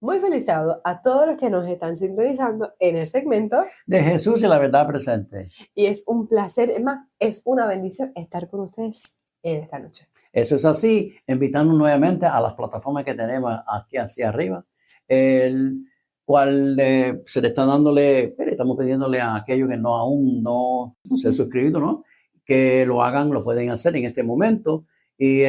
Muy feliz sábado a todos los que nos están sintonizando en el segmento de Jesús y la verdad presente. Y es un placer, es más, es una bendición estar con ustedes en esta noche. Eso es así, invitando nuevamente a las plataformas que tenemos aquí hacia arriba, el cual se le está estamos pidiéndole a aquellos que aún no se han suscrito, ¿no? Que lo hagan, lo pueden hacer en este momento y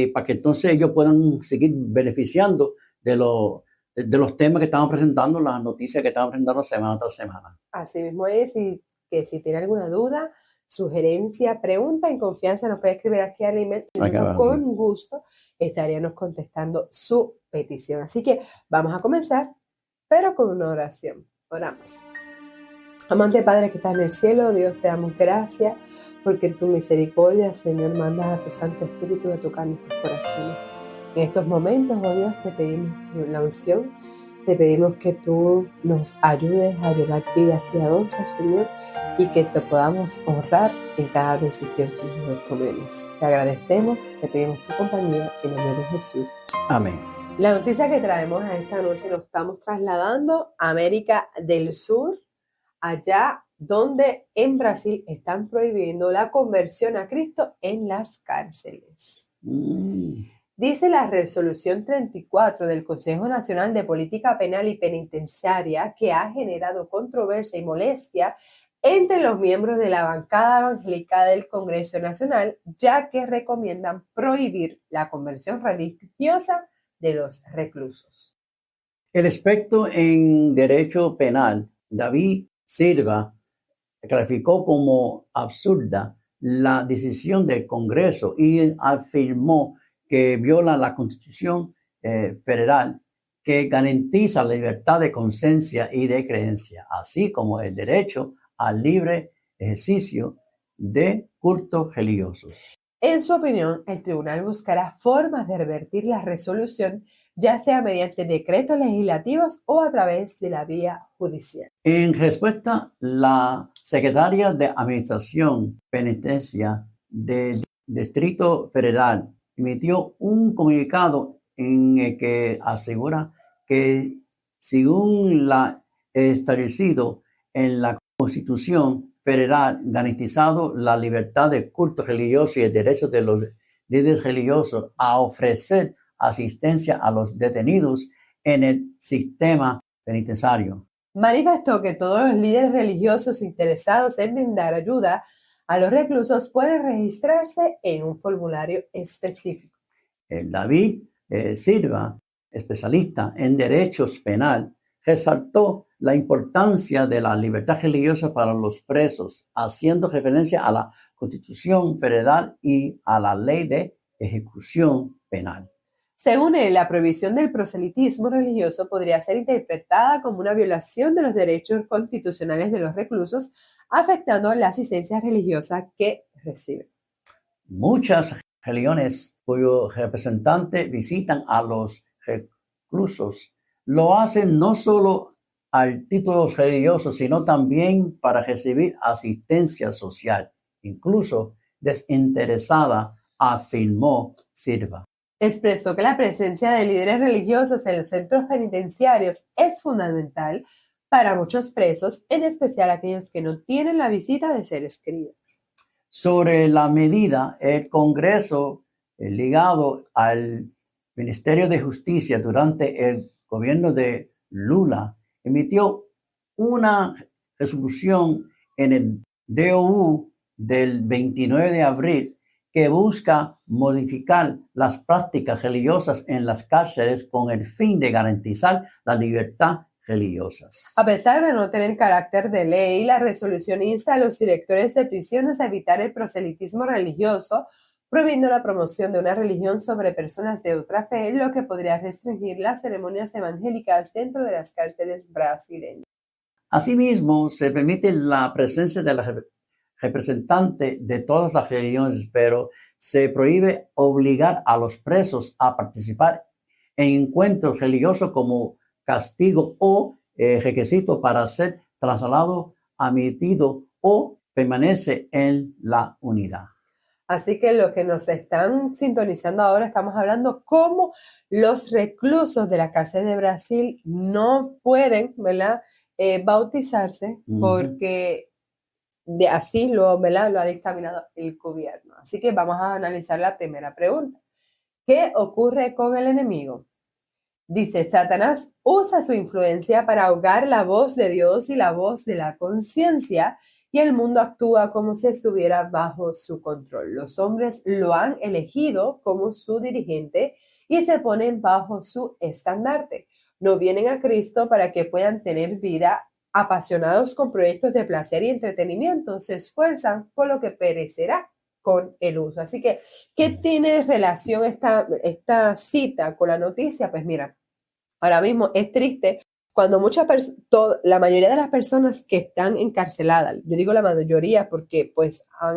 para que entonces ellos puedan seguir beneficiando de los temas que estamos presentando, las noticias que estamos presentando semana tras semana. Así mismo es, y que si tiene alguna duda, sugerencia, pregunta, en confianza nos puede escribir aquí al email y con gusto estaríamos contestando su petición. Así que vamos a comenzar, pero con una oración. Oramos. Amante Padre que estás en el cielo, Dios, te damos gracias porque en tu misericordia, Señor, mandas a tu Santo Espíritu a tocar nuestros corazones. En estos momentos, oh Dios, te pedimos la unción, te pedimos que tú nos ayudes a llevar vidas piadosas, Señor, y que te podamos honrar en cada decisión que nosotros tomemos. Te agradecemos, te pedimos tu compañía en el nombre de Jesús. Amén. La noticia que traemos a esta noche nos estamos trasladando a América del Sur, allá donde en Brasil están prohibiendo la conversión a Cristo en las cárceles. Dice la resolución 34 del Consejo Nacional de Política Penal y Penitenciaria que ha generado controversia y molestia entre los miembros de la bancada evangélica del Congreso Nacional, ya que recomiendan prohibir la conversión religiosa de los reclusos. El experto en derecho penal, David Silva, calificó como absurda la decisión del Congreso y afirmó que viola la Constitución federal que garantiza la libertad de conciencia y de creencia, así como el derecho al libre ejercicio de cultos religiosos. En su opinión, el tribunal buscará formas de revertir la resolución, ya sea mediante decretos legislativos o a través de la vía judicial. En respuesta, la secretaria de Administración Penitenciaria del Distrito Federal emitió un comunicado en el que asegura que, según lo establecido en la Constitución Federal, garantizado la libertad de culto religioso y el derecho de los líderes religiosos a ofrecer asistencia a los detenidos en el sistema penitenciario. Manifestó que todos los líderes religiosos interesados en brindar ayuda a los reclusos pueden registrarse en un formulario específico. David Silva, especialista en derechos penal, resaltó la importancia de la libertad religiosa para los presos, haciendo referencia a la Constitución Federal y a la Ley de Ejecución Penal. Según él, la prohibición del proselitismo religioso podría ser interpretada como una violación de los derechos constitucionales de los reclusos, afectando la asistencia religiosa que reciben. Muchas religiones cuyos representantes visitan a los reclusos lo hacen no solo al título religioso, sino también para recibir asistencia social, incluso desinteresada, afirmó Silva. Expresó que la presencia de líderes religiosos en los centros penitenciarios es fundamental para muchos presos, en especial aquellos que no tienen la visita de seres queridos. Sobre la medida, el Congreso, ligado al Ministerio de Justicia durante el gobierno de Lula, emitió una resolución en el DOU del 29 de abril que busca modificar las prácticas religiosas en las cárceles con el fin de garantizar la libertad religiosas. A pesar de no tener carácter de ley, la resolución insta a los directores de prisiones a evitar el proselitismo religioso, prohibiendo la promoción de una religión sobre personas de otra fe, lo que podría restringir las ceremonias evangélicas dentro de las cárceles brasileñas. Asimismo, se permite la presencia de la representante de todas las religiones, pero se prohíbe obligar a los presos a participar en encuentros religiosos como castigo o requisito para ser trasladado, admitido o permanece en la unidad. Así que los que nos están sintonizando ahora, estamos hablando cómo los reclusos de la cárcel de Brasil no pueden, ¿verdad? Bautizarse porque ¿verdad? Lo ha dictaminado el gobierno. Así que vamos a analizar la primera pregunta. ¿Qué ocurre con el enemigo? Dice, Satanás usa su influencia para ahogar la voz de Dios y la voz de la conciencia, y el mundo actúa como si estuviera bajo su control. Los hombres lo han elegido como su dirigente y se ponen bajo su estandarte. No vienen a Cristo para que puedan tener vida. Apasionados con proyectos de placer y entretenimiento, se esfuerzan por lo que perecerá con el uso. Así que, ¿qué tiene relación esta cita con la noticia? Pues mira, ahora mismo es triste cuando la mayoría de las personas que están encarceladas, yo digo la mayoría porque pues ha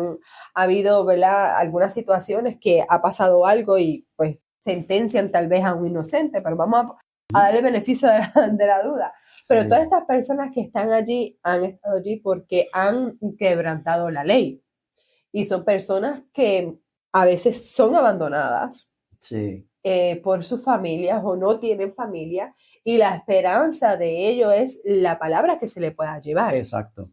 habido, ¿verdad?, algunas situaciones que ha pasado algo y pues sentencian tal vez a un inocente, pero vamos a darle beneficio de la duda. Pero sí, todas estas personas que están allí han estado allí porque han quebrantado la ley. Y son personas que a veces son abandonadas. Sí. Por sus familias o no tienen familia, y la esperanza de ello es la palabra que se le pueda llevar. Exacto.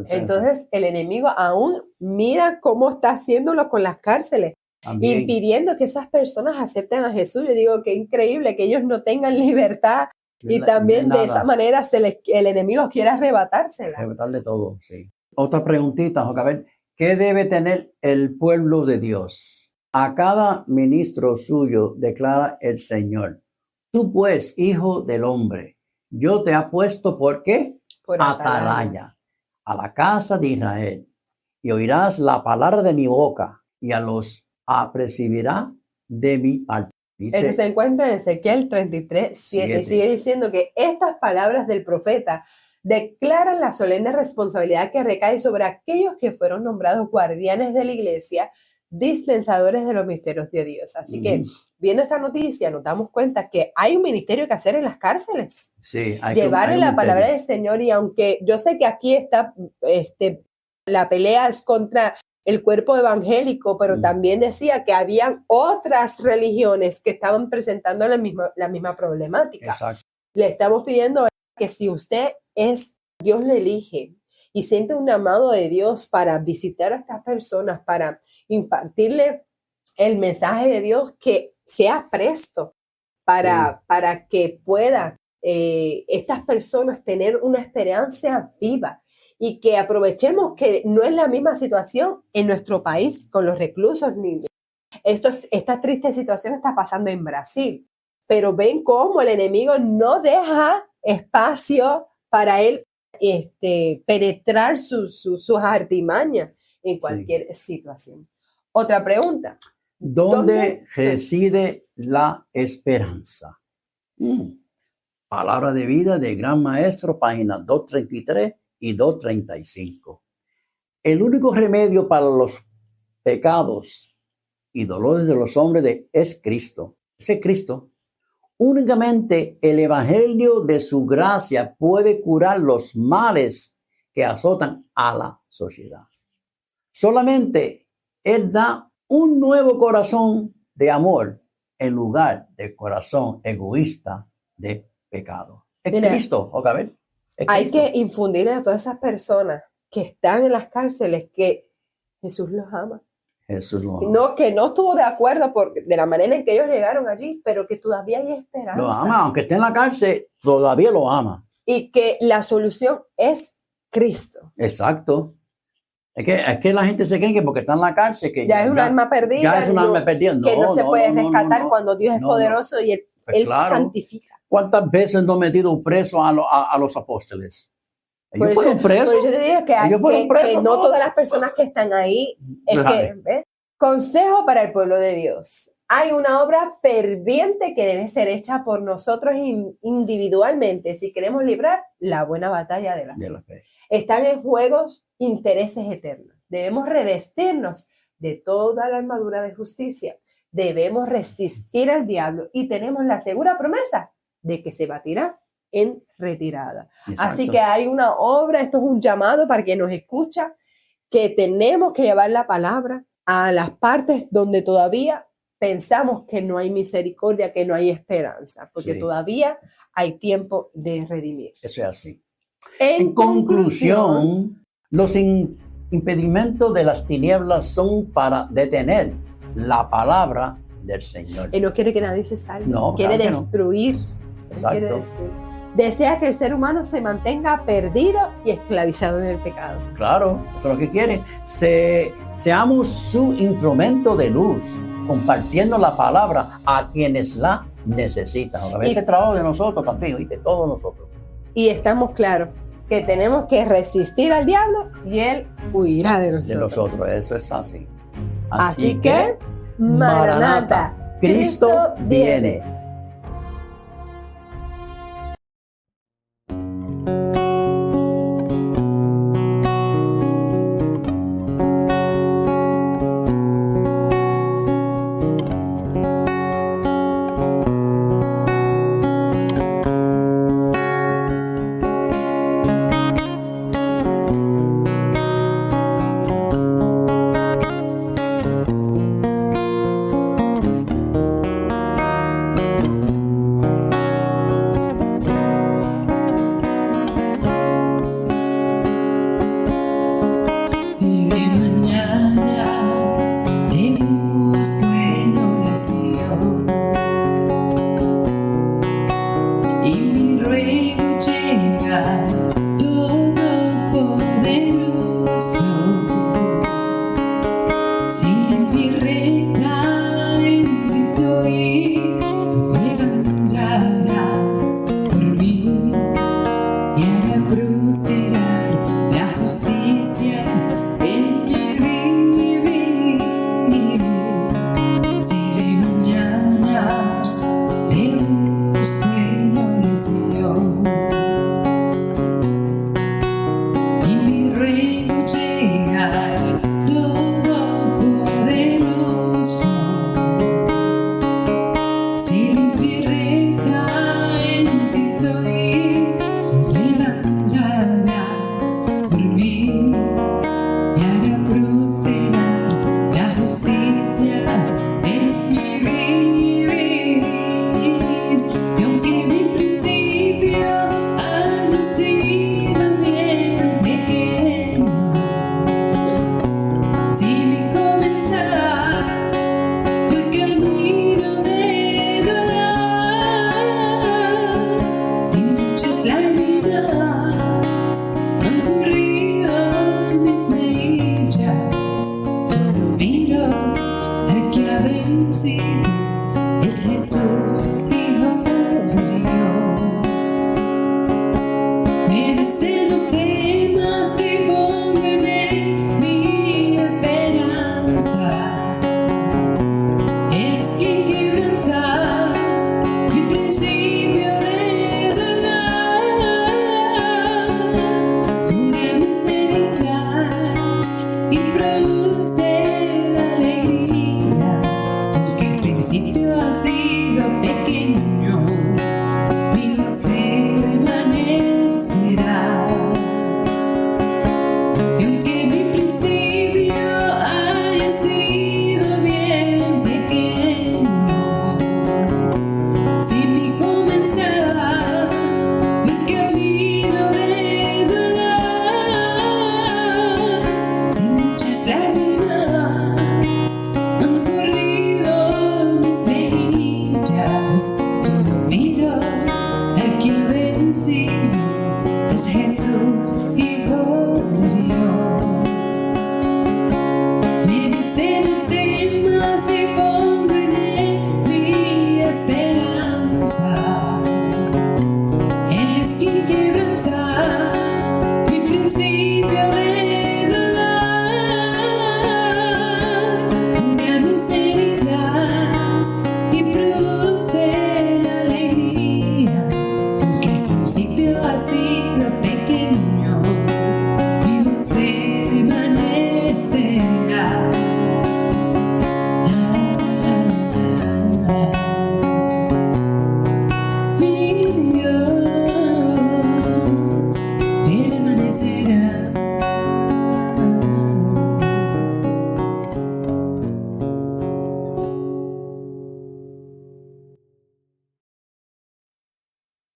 Entonces el enemigo aún mira cómo está haciéndolo con las cárceles, también impidiendo que esas personas acepten a Jesús. Yo digo que increíble que ellos no tengan libertad y también de esa manera el enemigo quiere arrebatársela. Arrebatarle todo, sí. Otra preguntita, Jocabel. ¿Qué debe tener el pueblo de Dios? A cada ministro suyo declara el Señor: tú pues, hijo del hombre, yo te he puesto, ¿por qué? Por atalaya a la casa de Israel, y oirás la palabra de mi boca, y a los apercibirá de mi parte. Eso se encuentra en Ezequiel 33:7. Y sigue diciendo que estas palabras del profeta declaran la solemne responsabilidad que recae sobre aquellos que fueron nombrados guardianes de la iglesia, dispensadores de los misterios de Dios. Así que, viendo esta noticia, nos damos cuenta que hay un ministerio que hacer en las cárceles. Sí, llevar la palabra del Señor, y aunque yo sé que aquí está, la pelea es contra el cuerpo evangélico, pero también decía que habían otras religiones que estaban presentando la misma problemática. Exacto. Le estamos pidiendo que si usted Dios le elige y siente un llamado de Dios para visitar a estas personas, para impartirle el mensaje de Dios, que sea presto para que pueda estas personas tener una esperanza viva, y que aprovechemos que no es la misma situación en nuestro país con los reclusos. Esta triste situación está pasando en Brasil, pero ven cómo el enemigo no deja espacio para él penetrar sus artimañas en cualquier situación. Otra pregunta. ¿Dónde reside la esperanza? Palabra de vida de Gran Maestro, páginas 233 y 235. El único remedio para los pecados y dolores de los hombres es Cristo. Ese Cristo. Únicamente el evangelio de su gracia puede curar los males que azotan a la sociedad. Solamente Él da un nuevo corazón de amor en lugar de corazón egoísta de pecado. Es Cristo, ¿ok? Hay que infundir a todas esas personas que están en las cárceles que Jesús los ama. Jesús los ama. No, que no estuvo de acuerdo de la manera en que ellos llegaron allí, pero que todavía hay esperanza. Lo ama, aunque esté en la cárcel, todavía lo ama. Y que la solución es Cristo. Exacto. Es que la gente se cree que porque está en la cárcel que ya es un alma perdida. Ya es un alma perdida. Que no se puede rescatar cuando Dios es poderoso y Él santifica. ¿Cuántas veces no han metido preso a los apóstoles? Ellos fueron presos. Por eso te digo que no todas las personas que están ahí. Consejo para el pueblo de Dios. Hay una obra ferviente que debe ser hecha por nosotros individualmente si queremos librar la buena batalla de la fe. Están en juego intereses eternos. Debemos revestirnos de toda la armadura de justicia. Debemos resistir al diablo y tenemos la segura promesa de que se batirá en retirada. Exacto. Así que hay una obra, esto es un llamado para quien nos escucha, que tenemos que llevar la palabra a las partes donde todavía pensamos que no hay misericordia, que no hay esperanza, porque todavía hay tiempo de redimir. Eso es así. En conclusión, los impedimentos de las tinieblas son para detener la palabra del Señor. Él no quiere que nadie se salve, no, quiere claro destruir. Exacto. Desea que el ser humano se mantenga perdido y esclavizado en el pecado. Claro, eso es lo que quiere. Seamos su instrumento de luz, compartiendo la palabra a quienes la necesitan. A veces el trabajo de nosotros también, de todos nosotros. Y estamos claros que tenemos que resistir al diablo y él huirá de nosotros. De nosotros, eso es así. Así que, Maranata, Cristo viene.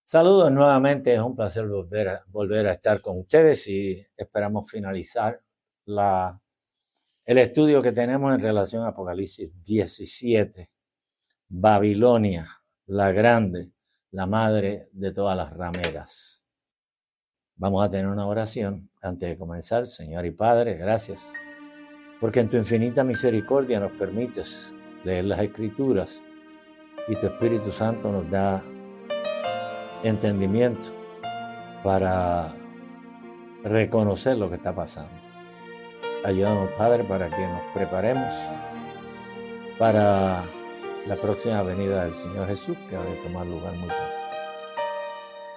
Saludos nuevamente, es un placer volver a estar con ustedes y esperamos finalizar el estudio que tenemos en relación a Apocalipsis 17, Babilonia, la grande, la madre de todas las rameras. Vamos a tener una oración antes de comenzar. Señor y Padre, gracias, porque en tu infinita misericordia nos permites leer las Escrituras y tu Espíritu Santo nos da entendimiento para reconocer lo que está pasando. Ayúdanos, Padre, para que nos preparemos para la próxima venida del Señor Jesús, que ha de tomar lugar muy pronto.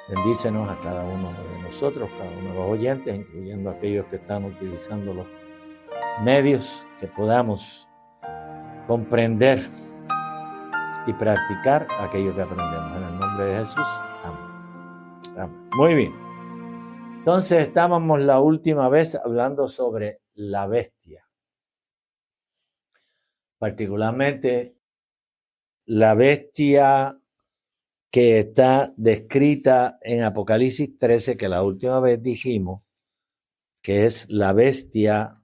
Bendícenos a cada uno de nosotros, cada uno de los oyentes, incluyendo aquellos que están utilizando los medios, que podamos comprender y practicar aquello que aprendemos. En el nombre de Jesús. Amén. Amén. Muy bien. Entonces estábamos la última vez hablando sobre la bestia. Particularmente la bestia que está descrita en Apocalipsis 13, que la última vez dijimos que es la bestia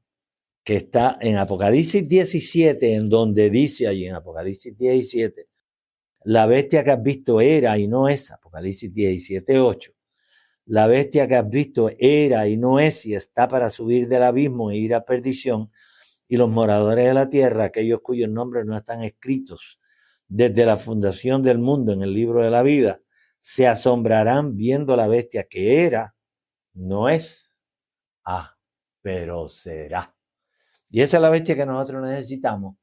que está en Apocalipsis 17, en donde dice allí en Apocalipsis 17, la bestia que has visto era y no es, Apocalipsis 17, 8. La bestia que has visto era y no es, y está para subir del abismo e ir a perdición, y los moradores de la tierra, aquellos cuyos nombres no están escritos desde la fundación del mundo en el libro de la vida, se asombrarán viendo la bestia que era, no es, pero será. Y esa es la bestia que nosotros necesitamos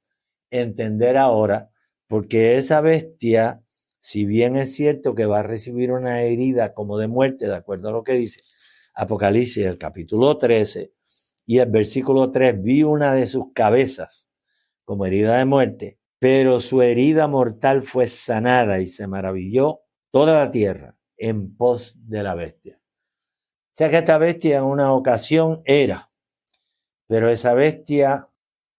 entender ahora, porque esa bestia, si bien es cierto que va a recibir una herida como de muerte, de acuerdo a lo que dice Apocalipsis, el capítulo 13, y el versículo 3, vi una de sus cabezas como herida de muerte, pero su herida mortal fue sanada y se maravilló toda la tierra en pos de la bestia. O sea que esta bestia en una ocasión era, pero esa bestia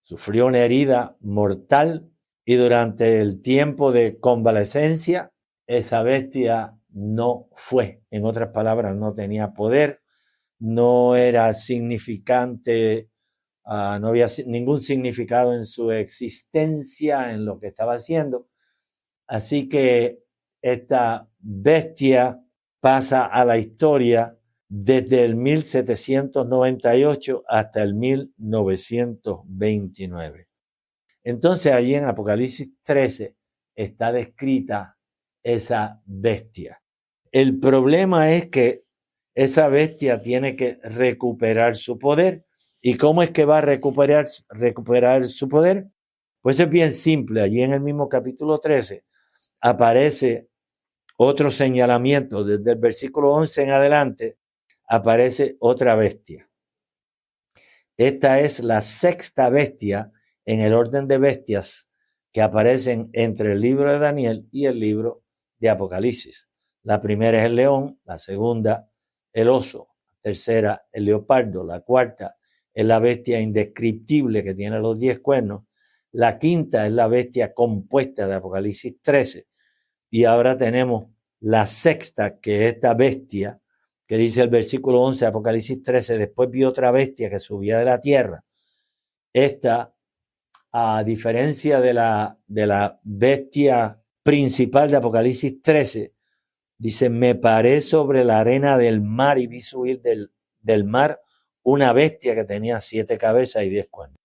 sufrió una herida mortal y durante el tiempo de convalecencia, esa bestia no fue. En otras palabras, no tenía poder, no era significante, no había ningún significado en su existencia, en lo que estaba haciendo. Así que esta bestia pasa a la historia desde el 1798 hasta el 1929. Entonces allí en Apocalipsis 13 está descrita esa bestia. El problema es que esa bestia tiene que recuperar su poder. ¿Y cómo es que va a recuperar su poder? Pues es bien simple. Allí en el mismo capítulo 13 aparece otro señalamiento. Desde el versículo 11 en adelante aparece otra bestia. Esta es la sexta bestia en el orden de bestias que aparecen entre el libro de Daniel y el libro de Apocalipsis. La primera es el león, la segunda el oso, la tercera el leopardo, la cuarta es la bestia indescriptible que tiene los 10 cuernos, la quinta es la bestia compuesta de Apocalipsis 13 y ahora tenemos la sexta, que es esta bestia que dice el versículo 11 de Apocalipsis 13, después vi otra bestia que subía de la tierra. Esta, a diferencia de la bestia principal de Apocalipsis 13, dice, me paré sobre la arena del mar y vi subir del mar una bestia que tenía 7 cabezas y 10 cuernos.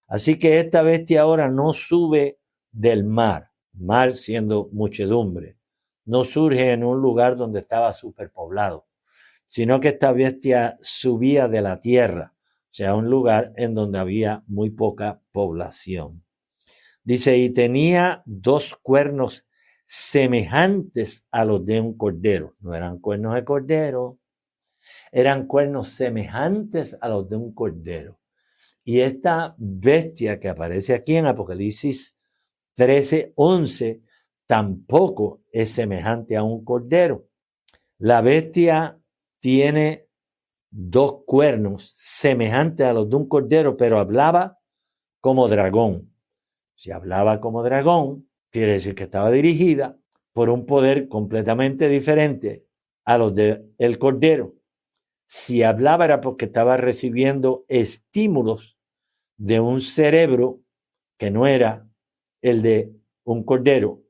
Así que esta bestia ahora no sube del mar siendo muchedumbre, no surge en un lugar donde estaba superpoblado, sino que esta bestia subía de la tierra, o sea, un lugar en donde había muy poca población. Dice, y tenía 2 cuernos semejantes a los de un cordero. No eran cuernos de cordero, eran cuernos semejantes a los de un cordero. Y esta bestia que aparece aquí en Apocalipsis 13, 11, tampoco es semejante a un cordero. La bestia tiene 2 cuernos semejantes a los de un cordero, pero hablaba como dragón. Si hablaba como dragón, quiere decir que estaba dirigida por un poder completamente diferente a los del cordero. Si hablaba era porque estaba recibiendo estímulos de un cerebro que no era el de un cordero,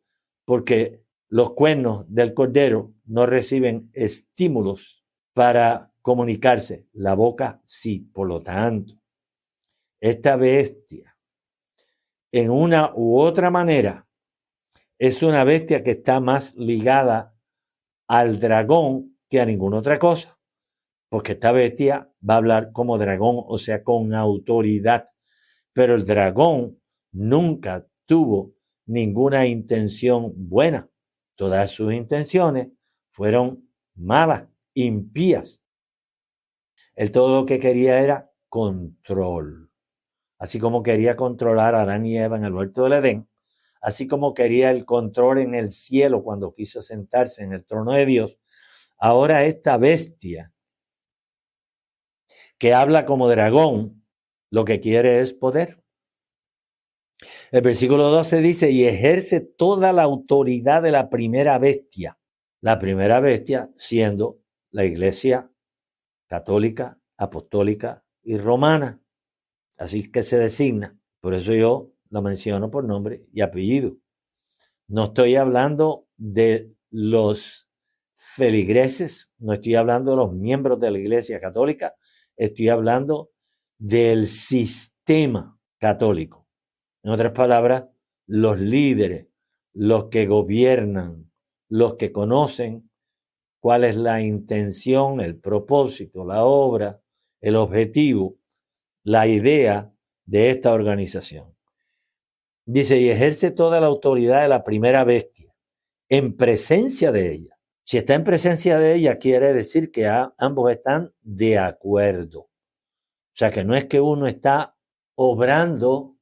porque los cuernos del cordero no reciben estímulos para comunicarse. La boca sí. Por lo tanto, esta bestia, en una u otra manera, es una bestia que está más ligada al dragón que a ninguna otra cosa, porque esta bestia va a hablar como dragón, o sea, con autoridad. Pero el dragón nunca tuvo ninguna intención buena. Todas sus intenciones fueron malas, impías. Él todo lo que quería era control. Así como quería controlar a Adán y Eva en el huerto del Edén, así como quería el control en el cielo cuando quiso sentarse en el trono de Dios, ahora esta bestia que habla como dragón, lo que quiere es poder. El versículo 12 dice, y ejerce toda la autoridad de la primera bestia. La primera bestia siendo la iglesia católica, apostólica y romana. Así que se designa. Por eso yo lo menciono por nombre y apellido. No estoy hablando de los feligreses, no estoy hablando de los miembros de la iglesia católica, estoy hablando del sistema católico. En otras palabras, los líderes, los que gobiernan, los que conocen cuál es la intención, el propósito, la obra, el objetivo, la idea de esta organización. Dice, y ejerce toda la autoridad de la primera bestia en presencia de ella. Si está en presencia de ella, quiere decir que ambos están de acuerdo. O sea, que no es que uno está obrando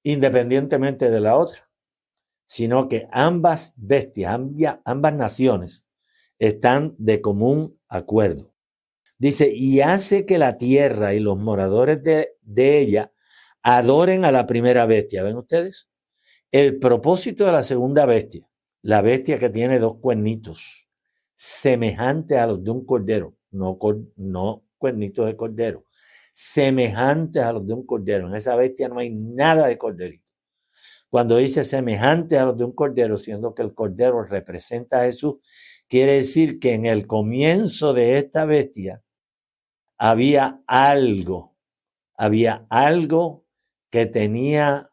independientemente de la otra, sino que ambas bestias, ambas naciones están de común acuerdo. Dice, y hace que la tierra y los moradores de ella adoren a la primera bestia. ¿Ven ustedes? El propósito de la segunda bestia, la bestia que tiene dos cuernitos, semejantes a los de un cordero, no cuernitos de cordero, semejantes a los de un cordero. En esa bestia no hay nada de corderito. Cuando dice semejantes a los de un cordero, siendo que el cordero representa a Jesús, quiere decir que en el comienzo de esta bestia había algo que tenía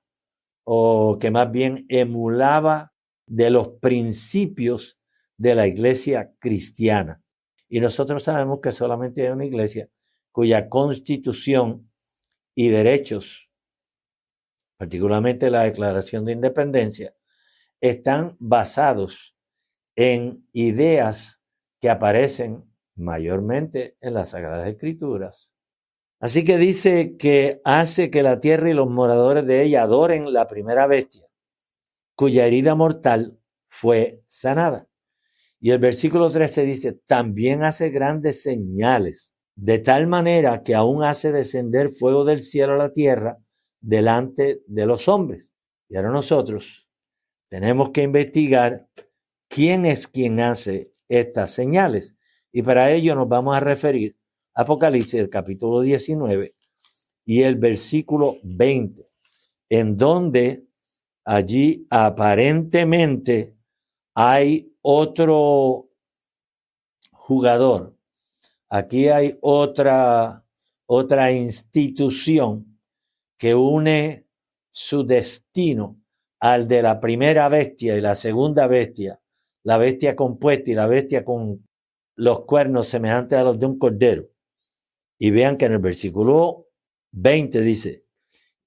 o que más bien emulaba de los principios de la iglesia cristiana. Y nosotros sabemos que solamente hay una iglesia cuya constitución y derechos, particularmente la Declaración de Independencia, están basados en ideas que aparecen mayormente en las Sagradas Escrituras. Así que dice que hace que la tierra y los moradores de ella adoren la primera bestia, cuya herida mortal fue sanada. Y el versículo 13 dice, también hace grandes señales, de tal manera que aún hace descender fuego del cielo a la tierra delante de los hombres. Y ahora nosotros tenemos que investigar quién es quien hace estas señales. Y para ello nos vamos a referir a Apocalipsis, el capítulo 19 y el versículo 20, en donde allí aparentemente hay otro jugador. Aquí hay otra institución que une su destino al de la primera bestia y la segunda bestia, la bestia compuesta y la bestia con los cuernos semejantes a los de un cordero. Y vean que en el versículo 20 dice,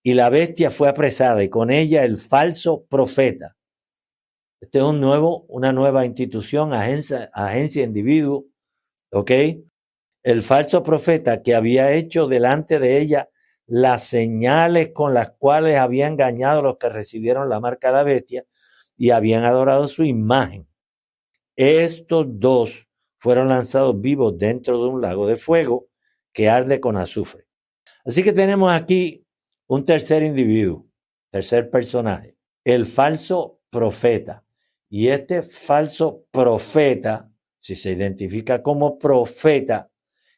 y la bestia fue apresada y con ella el falso profeta. Este es una nueva institución, agencia, individuo, ¿ok? El falso profeta que había hecho delante de ella las señales con las cuales había engañado a los que recibieron la marca de la bestia y habían adorado su imagen. Estos dos fueron lanzados vivos dentro de un lago de fuego que arde con azufre. Así que tenemos aquí un tercer individuo, tercer personaje, el falso profeta. Y este falso profeta, si se identifica como profeta,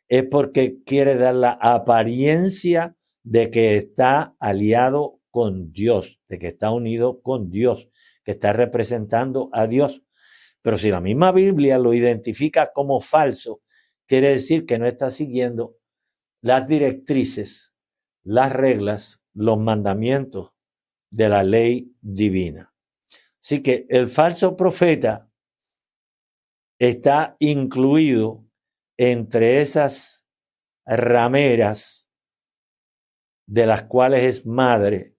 es porque quiere dar la apariencia de que está aliado con Dios, de que está unido con Dios, que está representando a Dios. Pero si la misma Biblia lo identifica como falso, quiere decir que no está siguiendo las directrices, las reglas, los mandamientos de la ley divina. Así que el falso profeta está incluido entre esas rameras de las cuales es madre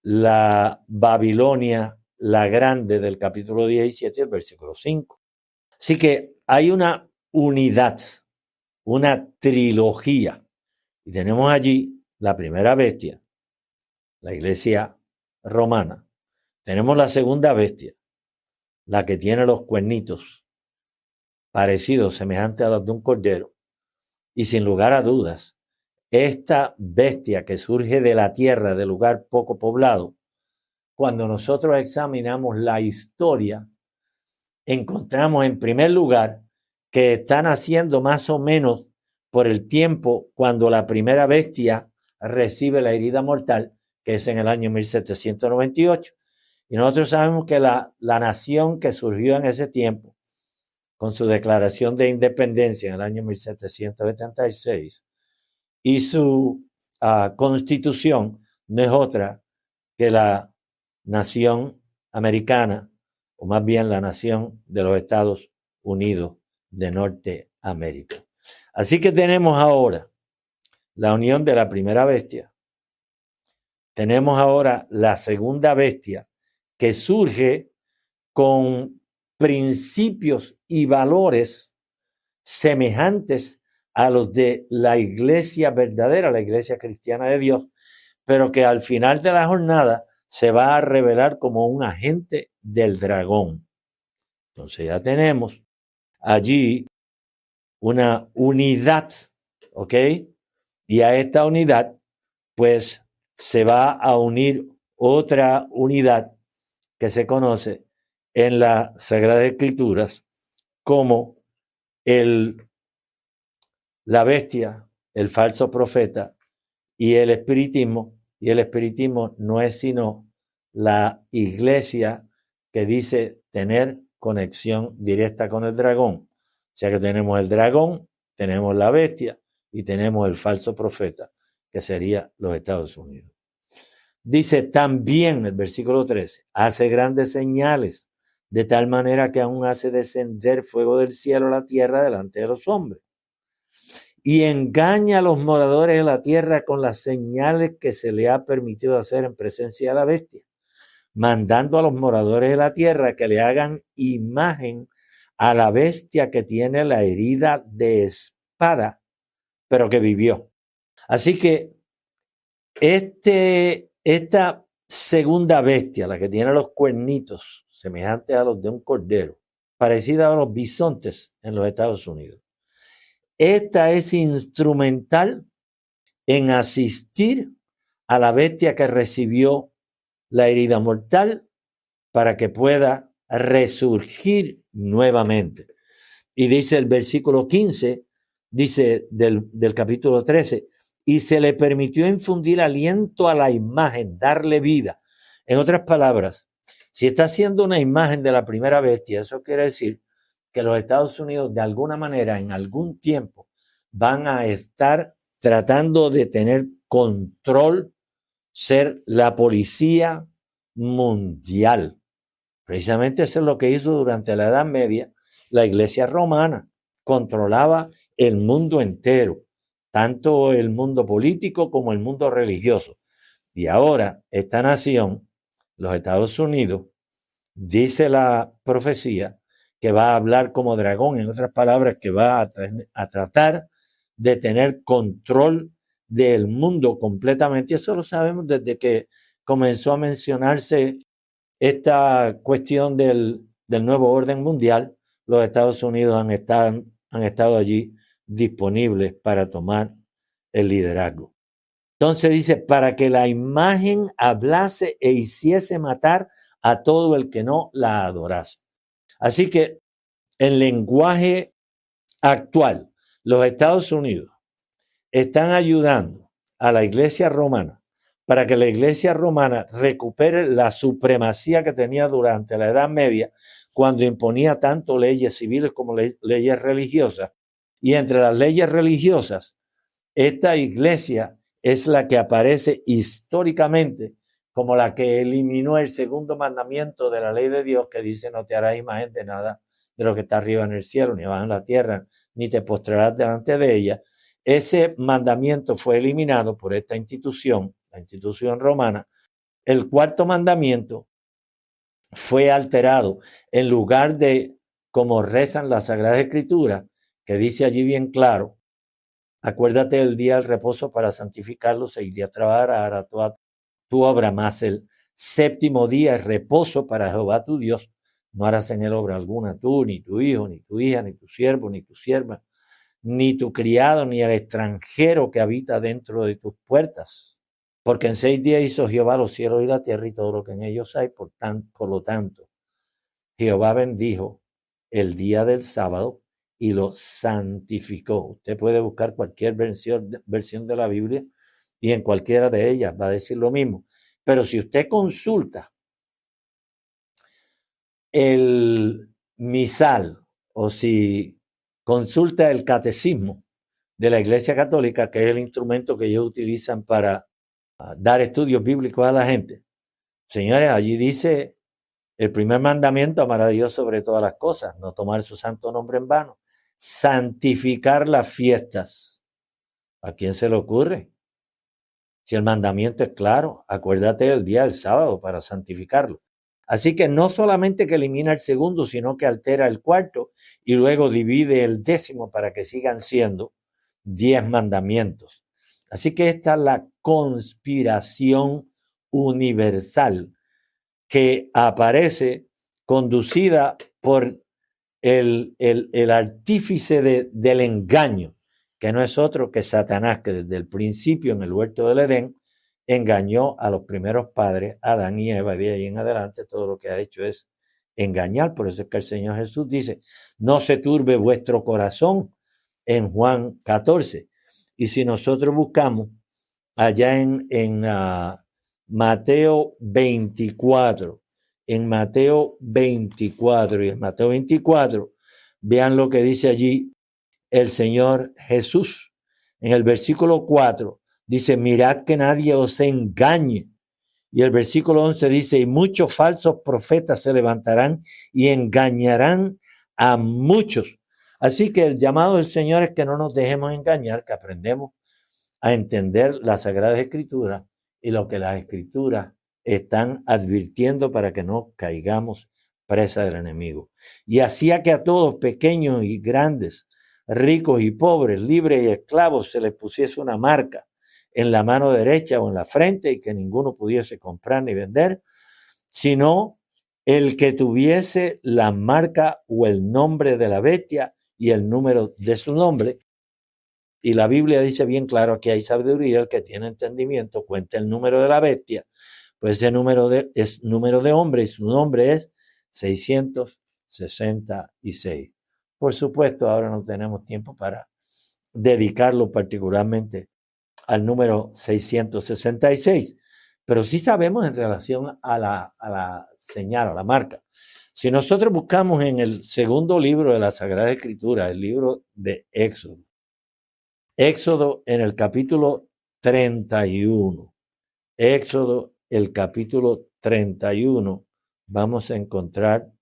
la Babilonia, la grande, del capítulo 17, el versículo 5. Así que hay una unidad, una trilogía. Y tenemos allí la primera bestia, la iglesia romana. Tenemos la segunda bestia, la que tiene los cuernitos parecidos, semejantes a los de un cordero. Y sin lugar a dudas, esta bestia que surge de la tierra, de lugar poco poblado, cuando nosotros examinamos la historia, encontramos en primer lugar que están haciendo más o menos por el tiempo cuando la primera bestia recibe la herida mortal, que es en el año 1798. Y nosotros sabemos que la nación que surgió en ese tiempo, con su declaración de independencia en el año 1776, y su constitución no es otra que la nación americana, o más bien la nación de los Estados Unidos de Norteamérica. Así que tenemos ahora la unión de la primera bestia. Tenemos ahora la segunda bestia que surge con principios y valores semejantes a los de la iglesia verdadera, la iglesia cristiana de Dios, pero que al final de la jornada se va a revelar como un agente del dragón. Entonces ya tenemos allí una unidad, ¿ok? Y a esta unidad, pues, se va a unir otra unidad que se conoce en las Sagradas Escrituras como la bestia, el falso profeta y el espiritismo. Y el espiritismo no es sino la iglesia que dice tener conexión directa con el dragón. O sea que tenemos el dragón, tenemos la bestia y tenemos el falso profeta, que sería los Estados Unidos. Dice también el versículo 13, hace grandes señales, de tal manera que aún hace descender fuego del cielo a la tierra delante de los hombres. Y engaña a los moradores de la tierra con las señales que se le ha permitido hacer en presencia de la bestia, mandando a los moradores de la tierra que le hagan imagen a la bestia que tiene la herida de espada, pero que vivió. Así que esta segunda bestia, la que tiene los cuernitos semejantes a los de un cordero, parecida a los bisontes en los Estados Unidos, esta es instrumental en asistir a la bestia que recibió la herida mortal para que pueda resurgir nuevamente. Y dice el versículo 15, dice del capítulo 13, y se le permitió infundir aliento a la imagen, darle vida. En otras palabras, si está haciendo una imagen de la primera bestia, eso quiere decir que los Estados Unidos de alguna manera en algún tiempo van a estar tratando de tener control, ser la policía mundial. Precisamente eso es lo que hizo durante la Edad Media la Iglesia romana. Controlaba el mundo entero, tanto el mundo político como el mundo religioso. Y ahora esta nación, los Estados Unidos, dice la profecía que va a hablar como dragón, en otras palabras, que va a tratar de tener control del mundo completamente. Y eso lo sabemos desde que comenzó a mencionarse esta cuestión del nuevo orden mundial. Los Estados Unidos han estado allí disponibles para tomar el liderazgo. Entonces dice, para que la imagen hablase e hiciese matar a todo el que no la adorase. Así que en lenguaje actual, los Estados Unidos están ayudando a la iglesia romana para que la iglesia romana recupere la supremacía que tenía durante la Edad Media, cuando imponía tanto leyes civiles como leyes religiosas. Y entre las leyes religiosas, esta iglesia es la que aparece históricamente como la que eliminó el segundo mandamiento de la ley de Dios, que dice: no te harás imagen de nada de lo que está arriba en el cielo, ni abajo en la tierra, ni te postrarás delante de ella. Ese mandamiento fue eliminado por esta institución, la institución romana. El cuarto mandamiento fue alterado. En lugar de, como rezan las Sagradas Escrituras, que dice allí bien claro: acuérdate del día del reposo para santificarlo, 6 días trabajarás, hará toda tu obra, más el séptimo día es reposo para Jehová tu Dios. No harás en él obra alguna, tú, ni tu hijo, ni tu hija, ni tu siervo, ni tu sierva, ni tu criado, ni el extranjero que habita dentro de tus puertas. Porque en 6 días hizo Jehová los cielos y la tierra y todo lo que en ellos hay. Por lo tanto, Jehová bendijo el día del sábado y lo santificó. Usted puede buscar cualquier versión de la Biblia y en cualquiera de ellas va a decir lo mismo. Pero si usted consulta el misal o si consulta el catecismo de la Iglesia Católica, que es el instrumento que ellos utilizan para dar estudios bíblicos a la gente, señores, allí dice: el primer mandamiento, amar a Dios sobre todas las cosas, no tomar su santo nombre en vano, santificar las fiestas. ¿A quién se le ocurre? Si el mandamiento es claro, acuérdate del día del sábado para santificarlo. Así que no solamente que elimina el segundo, sino que altera el cuarto y luego divide el 10º para que sigan siendo 10 mandamientos. Así que esta es la conspiración universal que aparece conducida por el artífice del engaño, que no es otro que Satanás, que desde el principio en el huerto del Edén engañó a los primeros padres, Adán y Eva, y de ahí en adelante todo lo que ha hecho es engañar. Por eso es que el Señor Jesús dice: no se turbe vuestro corazón, en Juan 14. Y si nosotros buscamos allá en Mateo 24, en Mateo 24 y en Mateo 24, vean lo que dice allí el Señor Jesús. En el versículo 4 dice: mirad que nadie os engañe. Y el versículo 11 dice: y muchos falsos profetas se levantarán y engañarán a muchos. Así que el llamado del Señor es que no nos dejemos engañar, que aprendemos a entender las Sagradas Escrituras y lo que las Escrituras están advirtiendo para que no caigamos presa del enemigo. Y hacía que a todos, pequeños y grandes, ricos y pobres, libres y esclavos, se les pusiese una marca en la mano derecha o en la frente, y que ninguno pudiese comprar ni vender, sino el que tuviese la marca o el nombre de la bestia y el número de su nombre. Y la Biblia dice bien claro que hay sabiduría: el que tiene entendimiento cuenta el número de la bestia. Pues ese número es número de hombre y su nombre es 666. Por supuesto, ahora no tenemos tiempo para dedicarlo particularmente al número 666, pero sí sabemos en relación a la señal, a la marca. Si nosotros buscamos en el segundo libro de la Sagrada Escritura, el libro de Éxodo en el capítulo 31, Éxodo el capítulo 31, vamos a encontrar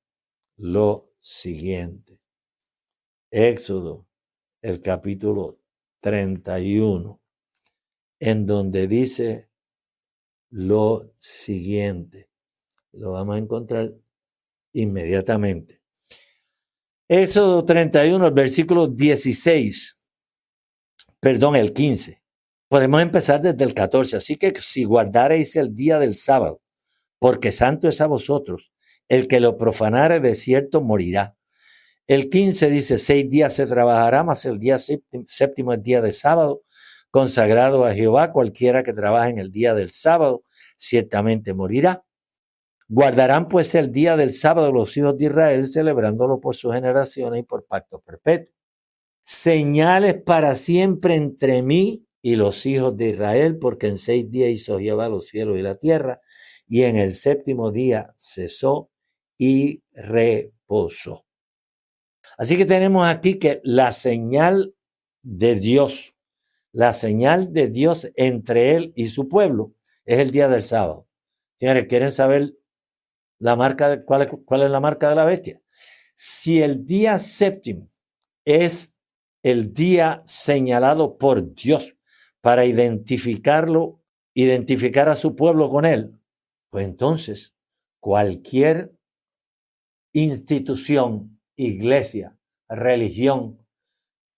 lo siguiente. Éxodo el capítulo 31, en donde dice lo siguiente. Lo vamos a encontrar inmediatamente. Éxodo 31, el versículo 16. Perdón, el 15. Podemos empezar desde el 14. Así que si guardareis el día del sábado, porque santo es a vosotros, el que lo profanare de cierto morirá. El 15 dice: 6 días se trabajará, mas el día séptimo es día de sábado, consagrado a Jehová. Cualquiera que trabaje en el día del sábado ciertamente morirá. Guardarán pues el día del sábado los hijos de Israel, celebrándolo por sus generaciones y por pacto perpetuo. Señales para siempre entre mí y los hijos de Israel, porque en 6 días hizo Jehová los cielos y la tierra, y en el 7º día cesó y reposó. Así que tenemos aquí que la señal de Dios entre él y su pueblo es el día del sábado. Señores, ¿quieren saber la marca, cuál es la marca de la bestia? Si el día séptimo es el día señalado por Dios para identificar a su pueblo con él, pues entonces cualquier institución, iglesia, religión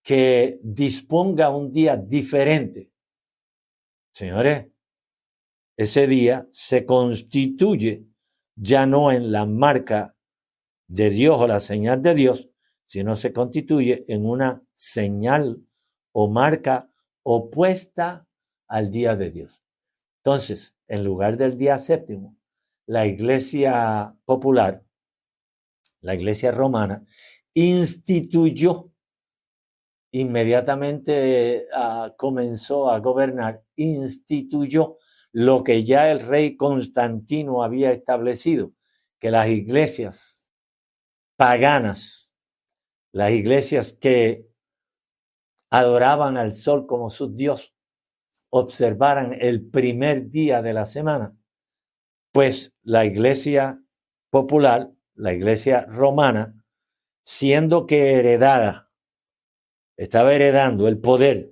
que disponga un día diferente, señores, ese día se constituye ya no en la marca de Dios o la señal de Dios, sino se constituye en una señal o marca opuesta al día de Dios. Entonces, en lugar del día séptimo, la iglesia popular, la iglesia romana, instituyó, inmediatamente comenzó a gobernar, instituyó lo que ya el rey Constantino había establecido, que las iglesias paganas, las iglesias que adoraban al sol como su dios, observaran el primer día de la semana, pues la iglesia popular, la iglesia romana, siendo que estaba heredando el poder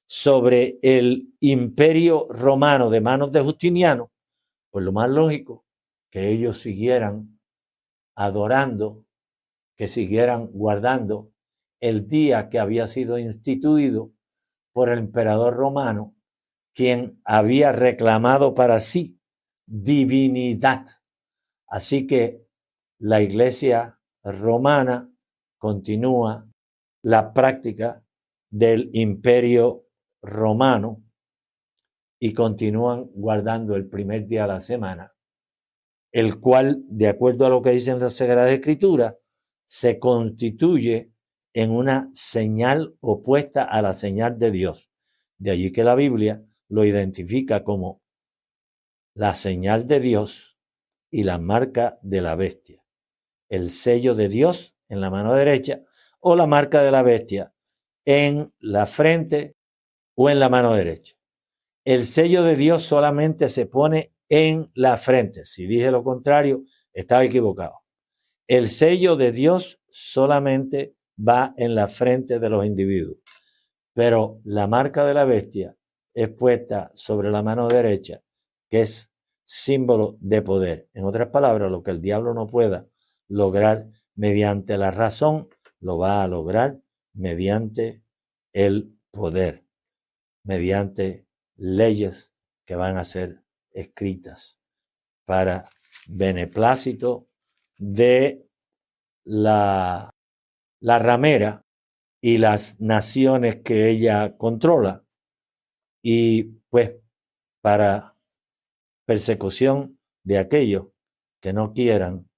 sobre el imperio romano de manos de Justiniano, pues lo más lógico que ellos siguieran adorando, que siguieran guardando el día que había sido instituido por el emperador romano, quien había reclamado para sí divinidad. Así que la iglesia romana continúa la práctica del imperio romano y continúan guardando el primer día de la semana, el cual, de acuerdo a lo que dicen las Sagradas Escrituras, se constituye en una señal opuesta a la señal de Dios. De allí que la Biblia lo identifica como la señal de Dios y la marca de la bestia. El sello de Dios en la mano derecha o la marca de la bestia en la frente o en la mano derecha. El sello de Dios solamente se pone en la frente. Si dije lo contrario, estaba equivocado. El sello de Dios solamente va en la frente de los individuos, pero la marca de la bestia es puesta sobre la mano derecha, que es símbolo de poder. En otras palabras, lo que el diablo no pueda lograr mediante la razón, lo va a lograr mediante el poder, mediante leyes que van a ser escritas para beneplácito de la ramera y las naciones que ella controla, y pues para persecución de aquellos que no quieran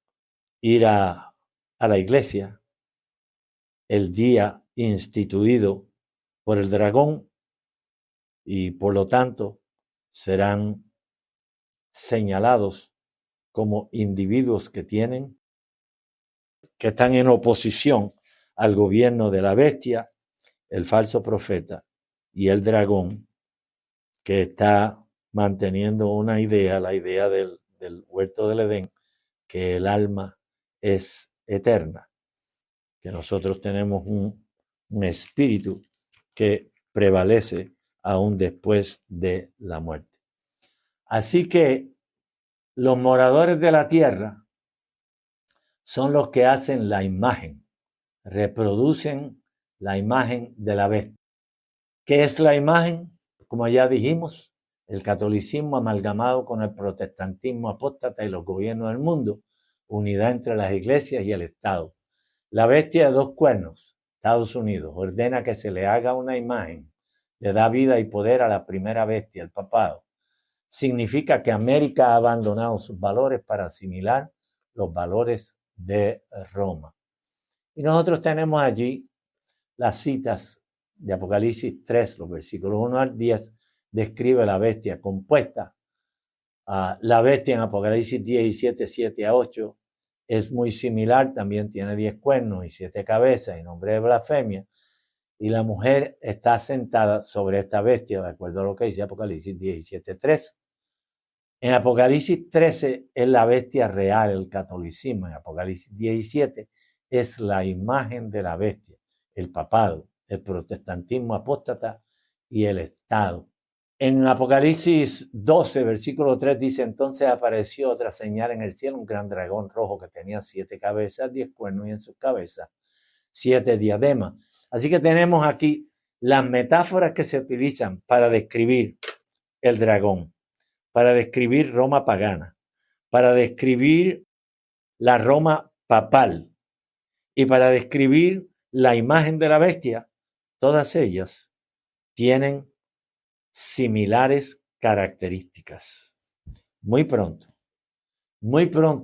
ir a la iglesia el día instituido por el dragón, y por lo tanto serán señalados como individuos que están en oposición al gobierno de la bestia, el falso profeta y el dragón, que está manteniendo una idea, la idea del huerto del Edén, que el alma es eterna, que nosotros tenemos un espíritu que prevalece aún después de la muerte. Así que los moradores de la tierra son los que hacen la imagen, reproducen la imagen de la bestia. ¿Qué es la imagen? Como ya dijimos, el catolicismo amalgamado con el protestantismo apóstata y los gobiernos del mundo, unidad entre las iglesias y el Estado. La bestia de 2 cuernos, Estados Unidos, ordena que se le haga una imagen, le da vida y poder a la primera bestia, el papado. significa que América ha abandonado sus valores para asimilar los valores de Roma. Y nosotros tenemos allí las citas de Apocalipsis 3, los versículos 1 al 10, describe la bestia compuesta. La bestia en Apocalipsis 17, 7 a 8, es muy similar, también tiene 10 cuernos y 7 cabezas y nombre de blasfemia. Y la mujer está sentada sobre esta bestia, de acuerdo a lo que dice Apocalipsis 17, 3. En Apocalipsis 13 es la bestia real, el catolicismo. En Apocalipsis 17 es la imagen de la bestia, el papado, el protestantismo apóstata y el Estado. En Apocalipsis 12, versículo 3 dice, entonces apareció otra señal en el cielo, un gran dragón rojo que tenía 7 cabezas, 10 cuernos y en sus cabezas 7 diademas. Así que tenemos aquí las metáforas que se utilizan para describir el dragón, para describir Roma pagana, para describir la Roma papal y para describir la imagen de la bestia. Todas ellas tienen similares características. Muy pronto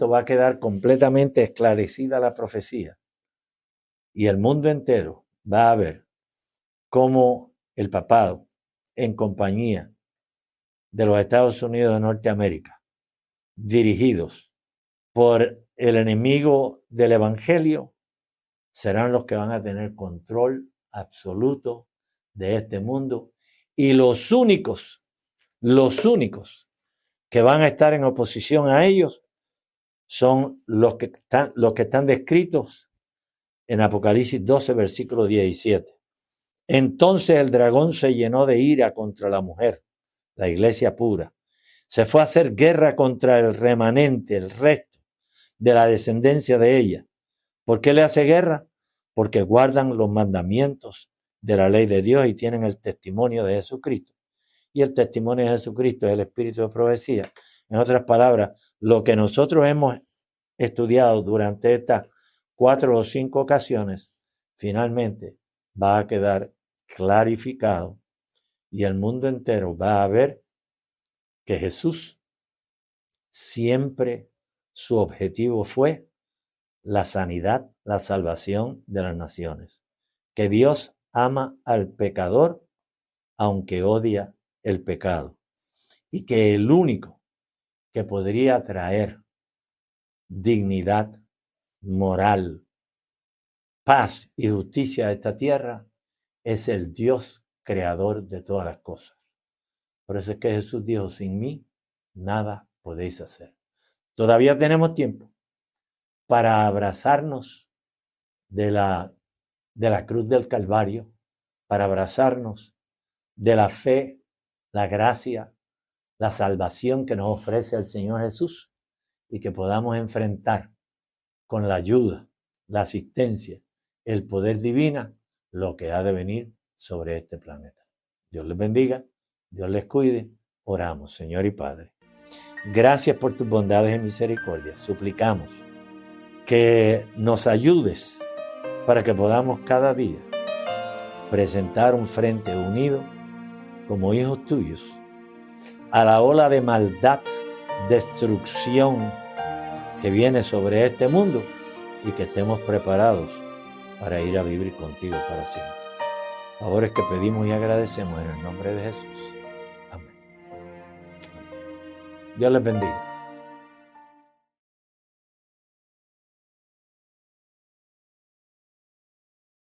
va a quedar completamente esclarecida la profecía y el mundo entero va a ver cómo el papado, en compañía de los Estados Unidos de Norteamérica, dirigidos por el enemigo del evangelio, serán los que van a tener control absoluto de este mundo. Y los únicos que van a estar en oposición a ellos son los que están descritos en Apocalipsis 12, versículo 17. Entonces el dragón se llenó de ira contra la mujer, la iglesia pura. Se fue a hacer guerra contra el remanente, el resto de la descendencia de ella. ¿Por qué le hace guerra? Porque guardan los mandamientos de la ley de Dios y tienen el testimonio de Jesucristo. Y el testimonio de Jesucristo es el espíritu de profecía. En otras palabras, lo que nosotros hemos estudiado durante estas 4 o 5 ocasiones, finalmente va a quedar clarificado y el mundo entero va a ver que Jesús siempre su objetivo fue la sanidad, la salvación de las naciones. Que Dios ama al pecador aunque odia el pecado. Y que el único que podría traer dignidad moral, paz y justicia a esta tierra es el Dios creador de todas las cosas. Por eso es que Jesús dijo, sin mí nada podéis hacer. Todavía tenemos tiempo para abrazarnos de la cruz del Calvario, para abrazarnos de la fe, la gracia, la salvación que nos ofrece el Señor Jesús y que podamos enfrentar con la ayuda, la asistencia, el poder divino, lo que ha de venir sobre este planeta. Dios les bendiga, Dios les cuide. Oramos, Señor y Padre. Gracias por tus bondades y misericordias. Suplicamos que nos ayudes para que podamos cada día presentar un frente unido como hijos tuyos a la ola de maldad, destrucción que viene sobre este mundo y que estemos preparados para ir a vivir contigo para siempre. Favores que pedimos y agradecemos en el nombre de Jesús. Amén. Dios les bendiga.